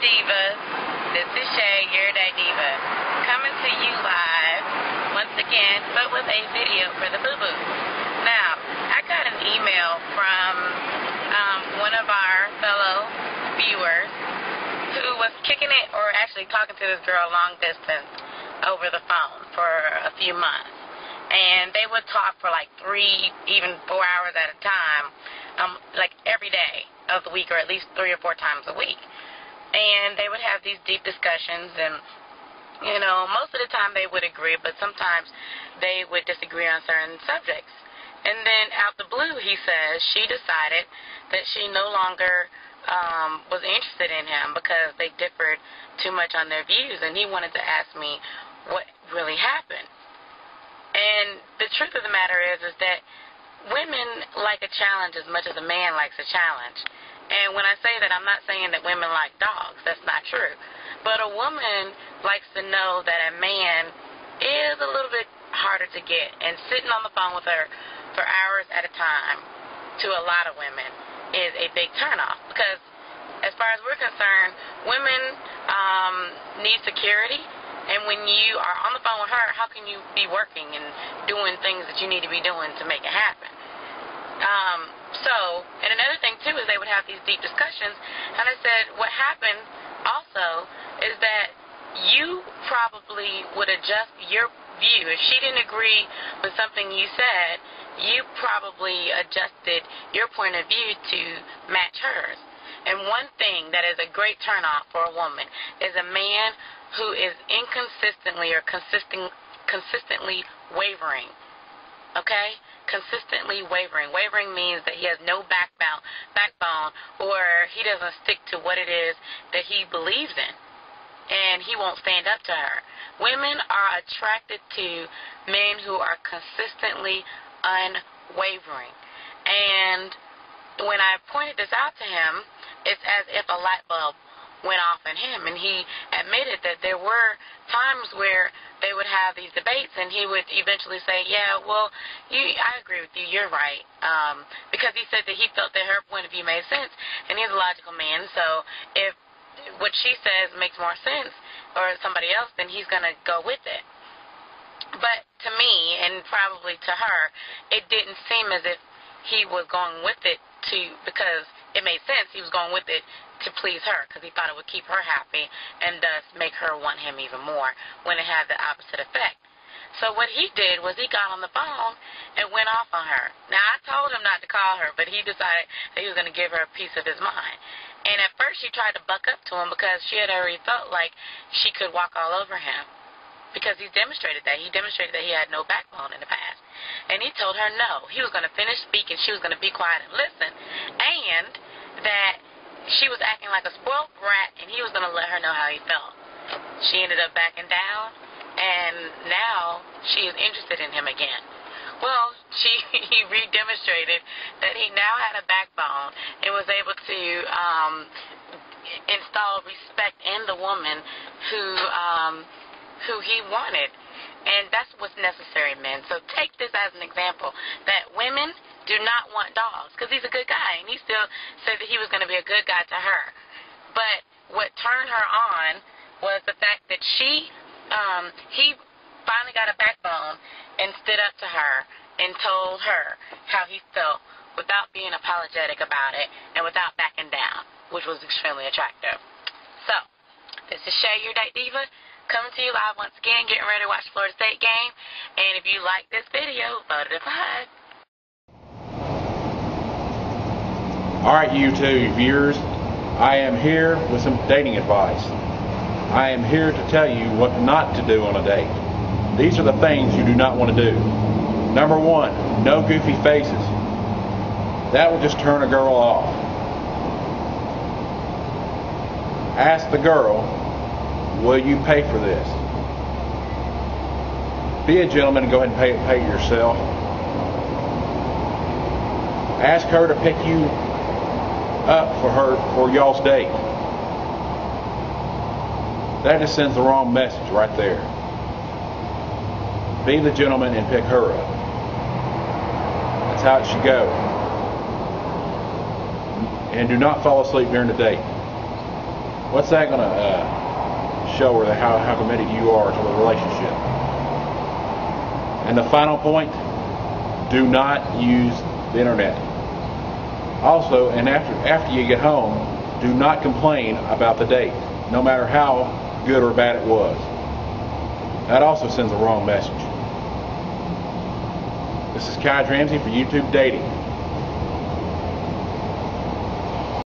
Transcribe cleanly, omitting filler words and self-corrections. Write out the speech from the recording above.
Divas. This is Shay, your Day Diva, coming to you live once again, but with a video for the boo-boo. Now, I got an email from one of our fellow viewers who was kicking it, or actually talking to this girl long distance over the phone for a few months. And they would talk for like 3, even 4 hours at a time, like every day of the week, or at least 3 or 4 times a week. And they would have these deep discussions, and, you know, most of the time they would agree, but sometimes they would disagree on certain subjects. And then out the blue, he says, she decided that she no longer was interested in him because they differed too much on their views, and he wanted to ask me what really happened. And the truth of the matter is that women like a challenge as much as a man likes a challenge. And when I say that, I'm not saying that women like dogs. That's not true. But a woman likes to know that a man is a little bit harder to get. And sitting on the phone with her for hours at a time, to a lot of women, is a big turnoff. Because as far as we're concerned, women need security. And when you are on the phone with her, how can you be working and doing things that you need to be doing to make it happen? And another thing, too, is they would have these deep discussions. And I said, what happened also is that you probably would adjust your view. If she didn't agree with something you said, you probably adjusted your point of view to match hers. And one thing that is a great turnoff for a woman is a man who is inconsistently or consistently wavering. Okay? Consistently wavering. Wavering means that he has no backbone, or he doesn't stick to what it is that he believes in, and he won't stand up to her. Women are attracted to men who are consistently unwavering. And when I pointed this out to him, it's as if a light bulb went off in him, and he admitted that there were times where they would have these debates, and he would eventually say, yeah, well, I agree with you, you're right, because he said that he felt that her point of view made sense, and he's a logical man, so if what she says makes more sense, or somebody else, then he's going to go with it. But to me, and probably to her, it didn't seem as if he was going with it because it made sense. He was going with it to please her because he thought it would keep her happy and thus make her want him even more when it had the opposite effect. So what he did was he got on the phone and went off on her. Now, I told him not to call her, but he decided that he was going to give her a piece of his mind. And at first she tried to buck up to him because she had already felt like she could walk all over him, because he's demonstrated that. He demonstrated that he had no backbone in the past. And he told her no. He was going to finish speaking. She was going to be quiet and listen. And that she was acting like a spoiled brat, and he was going to let her know how he felt. She ended up backing down, and now she is interested in him again. Well, he re-demonstrated that he now had a backbone and was able to install respect in the woman who he wanted. And that's what's necessary, men. So take this as an example, that women do not want dogs, because he's a good guy, and he still said that he was going to be a good guy to her. But what turned her on was the fact that he finally got a backbone and stood up to her and told her how he felt without being apologetic about it and without backing down, which was extremely attractive. So, this is Shay, your Date Diva, coming to you live once again, getting ready to watch the Florida State game. And if you like this video, vote it up. Alright, YouTube viewers, I am here with some dating advice. I am here to tell you what not to do on a date. These are the things you do not want to do. Number 1, no goofy faces. That will just turn a girl off. Ask the girl, will you pay for this? Be a gentleman and go ahead and pay it yourself. Ask her to pick you up for y'all's date. That just sends the wrong message right there. Be the gentleman and pick her up. That's how it should go. And do not fall asleep during the date. What's that going to show her how committed you are to the relationship? And the final point, do not use the internet. Also, and after you get home, do not complain about the date, no matter how good or bad it was. That also sends the wrong message. This is Kai Ramsey for YouTube Dating.